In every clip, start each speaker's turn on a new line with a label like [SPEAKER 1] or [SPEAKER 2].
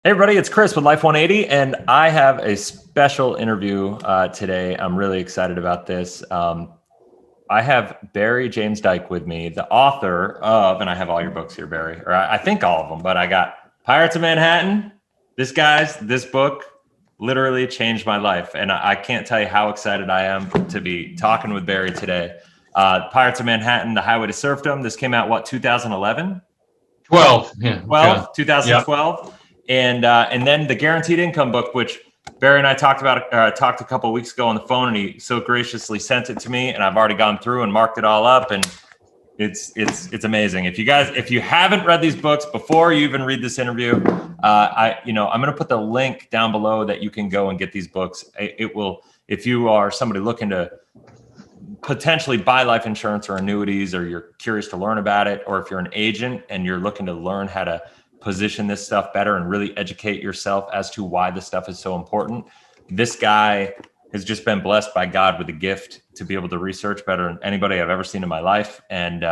[SPEAKER 1] Hey everybody, it's Chris with Life 180, and I have a special interview today. I'm really excited about this. I have Barry James Dyke with me, the author of, and I have all your books here, Barry, or I think all of them, but I got Pirates of Manhattan. This book literally changed my life, and I can't tell you how excited I am to be talking with Barry today. Pirates of Manhattan, The Highway to Serfdom. This came out, 2011?
[SPEAKER 2] 12. Yeah.
[SPEAKER 1] 12,
[SPEAKER 2] Yep.
[SPEAKER 1] 2012. And then the guaranteed income book, which Barry and I talked a couple of weeks ago on the phone, and he so graciously sent it to me, and I've already gone through and marked it all up, and it's amazing. If you haven't read these books before you even read this interview, I'm going to put the link down below that you can go and get these books. It will, if you are somebody looking to potentially buy life insurance or annuities, or you're curious to learn about it, or if you're an agent and you're looking to learn how to position this stuff better and really educate yourself as to why this stuff is so important. This guy has just been blessed by God with a gift to be able to research better than anybody I've ever seen in my life. And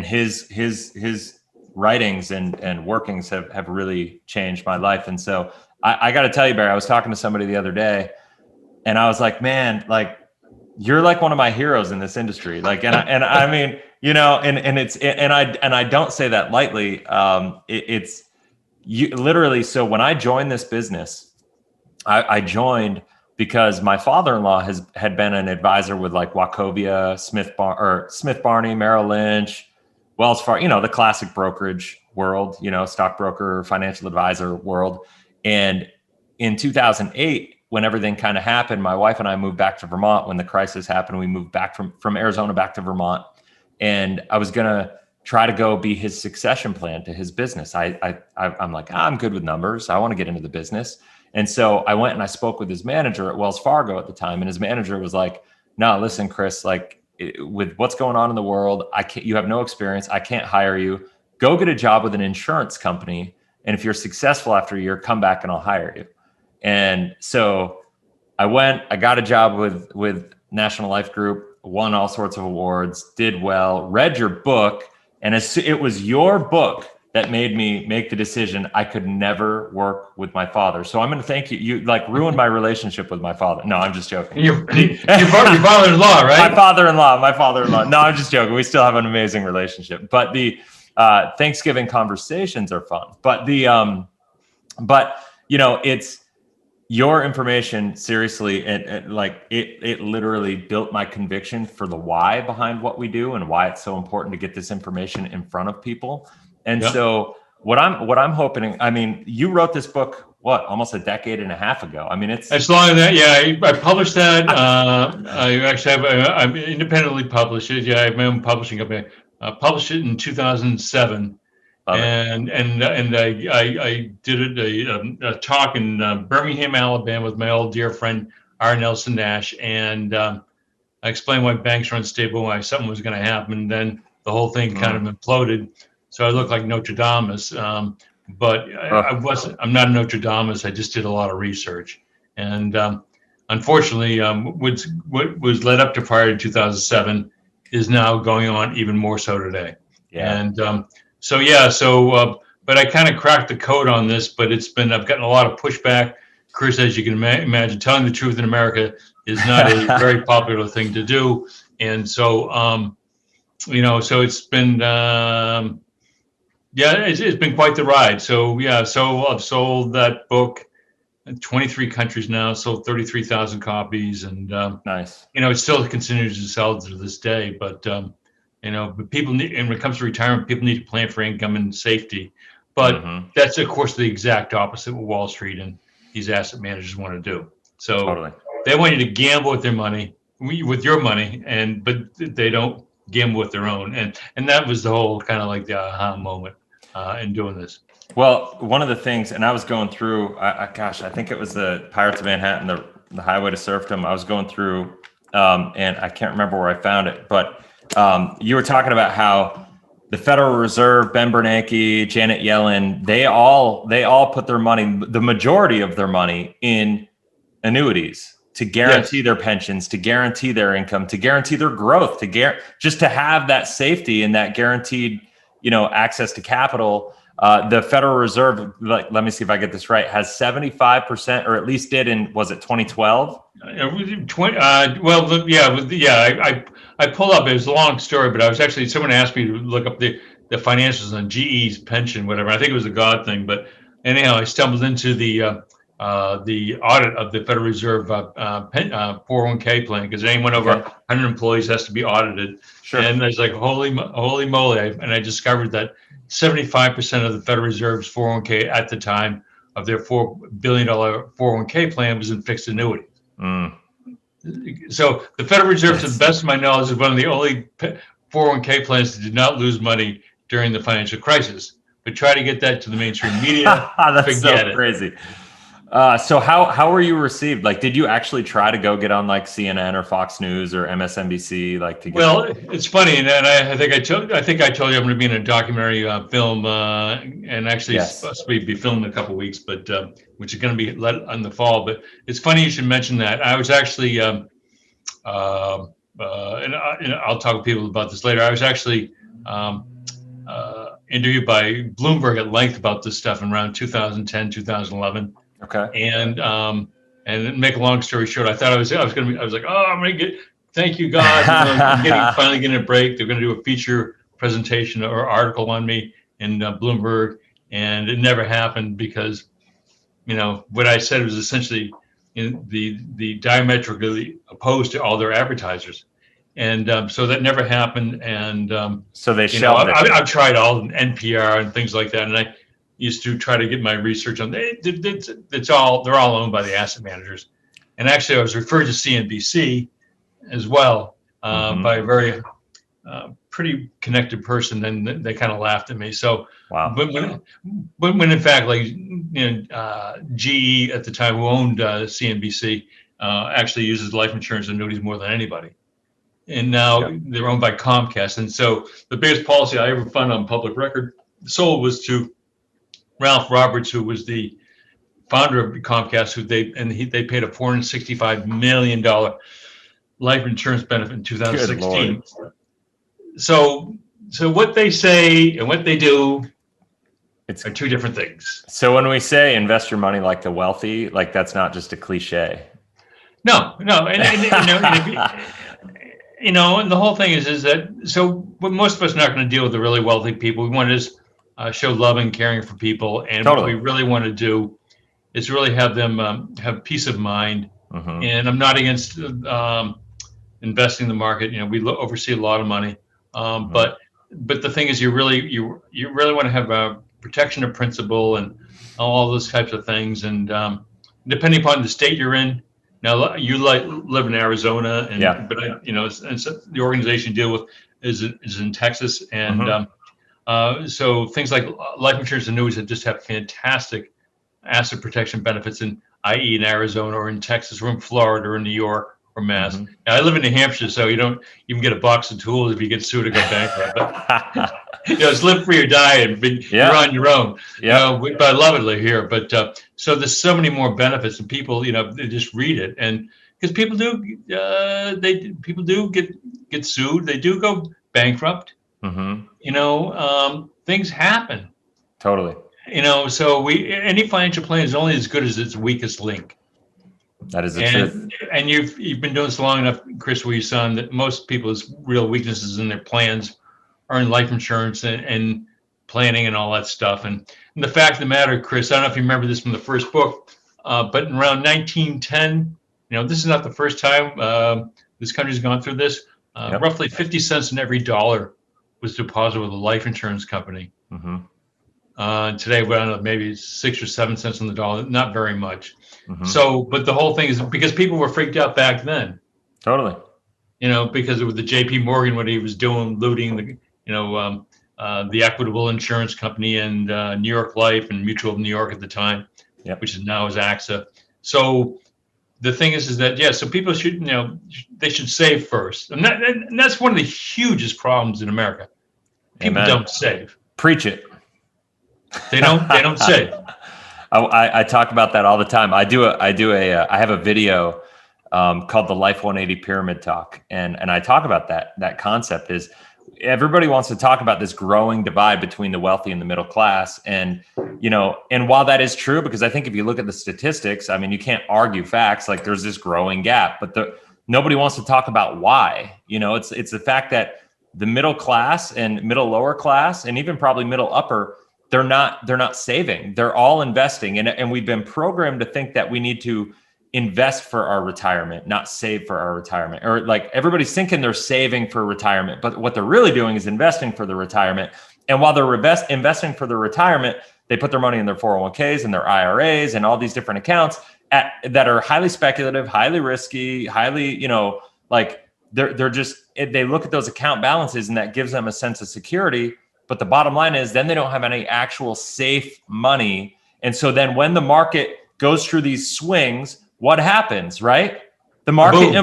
[SPEAKER 1] his writings and workings have really changed my life. And so I got to tell you, Barry, I was talking to somebody the other day, and I was like, man, like, you're like one of my heroes in this industry. Like, and I mean, I don't say that lightly. It's you literally. So when I joined this business, I joined because my father-in-law had been an advisor with like Wachovia, Smith Barney, Merrill Lynch, Wells Fargo, the classic brokerage world, stockbroker, financial advisor world. And in 2008, when everything kind of happened, my wife and I moved back to Vermont. When the crisis happened, we moved back from Arizona back to Vermont. And I was going to try to go be his succession plan to his business. I'm like, I'm good with numbers. I want to get into the business. And so I went and I spoke with his manager at Wells Fargo at the time. And his manager was like, no, listen, Chris, like with what's going on in the world, you have no experience. I can't hire you. Go get a job with an insurance company. And if you're successful after a year, come back and I'll hire you. And so I got a job with National Life Group, won all sorts of awards, did well, read your book. And it was your book that made me make the decision I could never work with my father. So I'm going to thank you. You like ruined my relationship with my father. No, I'm just joking.
[SPEAKER 2] Your father-in-law, right?
[SPEAKER 1] My father-in-law. No, I'm just joking. We still have an amazing relationship. But the Thanksgiving conversations are fun. But it's your information, seriously, it literally built my conviction for the why behind what we do and why it's so important to get this information in front of people. And so what I'm hoping, I mean, you wrote this book, almost a decade and a half ago. I mean,
[SPEAKER 2] it's long as that. Yeah, I published that. I actually I've independently published it. Yeah, I have my own publishing company. Published it in 2007. And I did a talk in Birmingham, Alabama, with my old dear friend R. Nelson Nash, and I explained why banks are unstable, why something was going to happen, and then the whole thing kind of imploded. So I looked like Notre Dame, but I'm not a Notre Dame. I just did a lot of research, and unfortunately, what was led up to prior to 2007 is now going on even more so today.
[SPEAKER 1] Yeah.
[SPEAKER 2] And but I kind of cracked the code on this, but I've gotten a lot of pushback. Chris, as you can imagine, telling the truth in America is not a very popular thing to do. And so, so it's been, it's been quite the ride. So I've sold that book in 23 countries now, sold 33,000 copies. And,
[SPEAKER 1] nice.
[SPEAKER 2] It still continues to sell to this day, but but people need, and when it comes to retirement, people need to plan for income and safety. But that's, of course, the exact opposite of what Wall Street and these asset managers want to do. So they want you to gamble with their money, with your money, but they don't gamble with their own. And that was the whole kind of like the aha moment in doing this.
[SPEAKER 1] Well, one of the things, and I was going through, I think it was the Pirates of Manhattan, the Highway to Serfdom. I was going through, and I can't remember where I found it, but you were talking about how the Federal Reserve, Ben Bernanke, Janet Yellen, they all put their money, the majority of their money, in annuities to guarantee their pensions, to guarantee their income, to guarantee their growth, just to have that safety and that guaranteed, access to capital. The Federal Reserve, like, let me see if I get this right, has 75%, or at least did was it 2012?
[SPEAKER 2] I pull up. It was a long story, but I was actually, someone asked me to look up the financials on GE's pension, whatever. I think it was a God thing, but anyhow, I stumbled into the audit of the Federal Reserve 401k plan, because anyone over 100 employees has to be audited.
[SPEAKER 1] Sure.
[SPEAKER 2] And I was like, holy moly! And I discovered that 75% of the Federal Reserve's 401k at the time of their $4 billion 401k plan was in fixed annuities.
[SPEAKER 1] Mm.
[SPEAKER 2] So the Federal Reserve, to the best of my knowledge, is one of the only 401k plans that did not lose money during the financial crisis. But try to get that to the mainstream media.
[SPEAKER 1] That's so crazy. So how were you received? Like, did you actually try to go get on like CNN or Fox News or MSNBC? Like, to get
[SPEAKER 2] it's funny, and I think I told you I'm going to be in a documentary film, and actually it's supposed to be filmed in a couple of weeks, but which is going to be let on the fall. But it's funny you should mention that. I was actually, and I'll talk to people about this later. I was actually interviewed by Bloomberg at length about this stuff in around 2010, 2011.
[SPEAKER 1] Okay.
[SPEAKER 2] And make a long story short, I thought I was like, oh, I'm going to get, thank you, God. I'm finally getting a break. They're going to do a feature presentation or article on me in Bloomberg. And it never happened because, what I said was essentially the diametrically opposed to all their advertisers. And so that never happened. And
[SPEAKER 1] so they shelved it.
[SPEAKER 2] I've tried all NPR and things like that. And I used to try to get my research on they're all owned by the asset managers. And actually I was referred to CNBC as well by a very pretty connected person, and they kind of laughed at me. So
[SPEAKER 1] wow.
[SPEAKER 2] When in fact, like GE at the time, who owned CNBC, actually uses life insurance annuities more than anybody. And now they're owned by Comcast. And so the biggest policy I ever found on public record sold was to Ralph Roberts, who was the founder of Comcast, they paid a $465 million life insurance benefit in 2016. So what they say and what they do are two different things.
[SPEAKER 1] So when we say invest your money like the wealthy, like, that's not just a cliche.
[SPEAKER 2] No, and and the whole thing is that, so what most of us are not going to deal with the really wealthy people. We want to just show love and caring for people, and what we really want to do is really have them have peace of mind. Mm-hmm. And I'm not against investing in the market. We oversee a lot of money, but the thing is, you really want to have a protection of principle and all those types of things. And depending upon the state you're in. Now you live in Arizona, but the organization you deal with is in Texas, and so things like life insurance annuities that just have fantastic asset protection benefits, i.e. in Arizona or in Texas or in Florida or in New York or Mass. Mm-hmm. Now I live in New Hampshire, so you don't even get a box of tools if you get sued or go bankrupt. But it's live free or die, and you're on your own. But I love it here. But so there's so many more benefits, and people, they just read it, and because people do, get sued, they do go bankrupt. Mm-hmm. Things happen.
[SPEAKER 1] Totally.
[SPEAKER 2] So any financial plan is only as good as its weakest link.
[SPEAKER 1] That is the truth.
[SPEAKER 2] And you've been doing this long enough, Chris, where you saw that most people's real weaknesses in their plans are in life insurance and planning and all that stuff. And the fact of the matter, Chris, I don't know if you remember this from the first book, but in around 1910, this is not the first time this country's gone through this. Roughly 50 cents in every dollar was deposited with a life insurance company. Mm-hmm. Today, I don't know, maybe 6 or 7 cents on the dollar, not very much. Mm-hmm. So, but the whole thing is because people were freaked out back then.
[SPEAKER 1] Totally.
[SPEAKER 2] Because it was the JP Morgan, what he was doing, looting the Equitable Insurance Company and New York Life and Mutual of New York at the time, which is now is AXA. So the thing is that, so people should, they should save first. And that's one of the hugest problems in America. People don't save.
[SPEAKER 1] Preach it.
[SPEAKER 2] They don't save.
[SPEAKER 1] I talk about that all the time. I have a video called the Life 180 Pyramid Talk. And I talk about that concept is everybody wants to talk about this growing divide between the wealthy and the middle class. And, and while that is true, because I think if you look at the statistics, I mean, you can't argue facts, like there's this growing gap, but nobody wants to talk about why. It's the fact that the middle class and middle lower class, and even probably middle upper, they're not saving. They're all investing. And we've been programmed to think that we need to invest for our retirement, not save for our retirement. Or like everybody's thinking they're saving for retirement, but what they're really doing is investing for the retirement. And while they're investing for the retirement, they put their money in their 401ks and their IRAs and all these different accounts that are highly speculative, highly risky, highly, like they're just, they look at those account balances and that gives them a sense of security. But the bottom line is then they don't have any actual safe money. And so then when the market goes through these swings, what happens, right? The market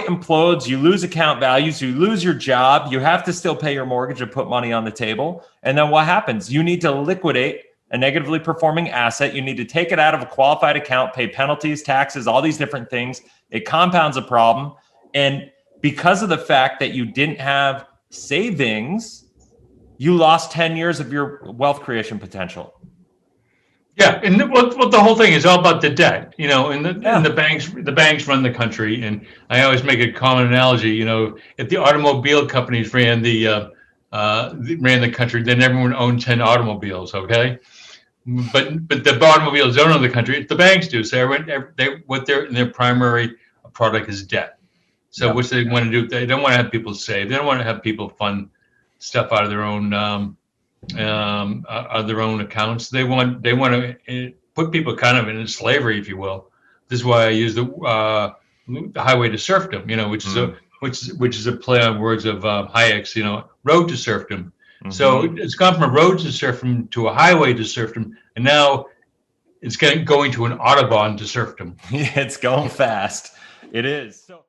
[SPEAKER 1] implodes, you lose account values, you lose your job, you have to still pay your mortgage and put money on the table. And then what happens? You need to liquidate a negatively performing asset. You need to take it out of a qualified account, pay penalties, taxes, all these different things. It compounds a problem. And because of the fact that you didn't have savings, you lost 10 years of your wealth creation potential.
[SPEAKER 2] Yeah, and what the whole thing is all about the debt, and the banks run the country. And I always make a common analogy, if the automobile companies ran the country, then everyone owned 10 automobiles, okay? But the automobiles don't own the country; the banks do. So their primary product is debt. So which they want to do, they don't want to have people save. They don't want to have people fund stuff out of their own accounts. They want to put people kind of in slavery, if you will. This is why I use the highway to serfdom, which is a play on words of Hayek's, road to serfdom. Mm-hmm. So it's gone from a road to serfdom to a highway to serfdom, and now it's going to an autobahn to serfdom.
[SPEAKER 1] Yeah, it's going fast. It is. So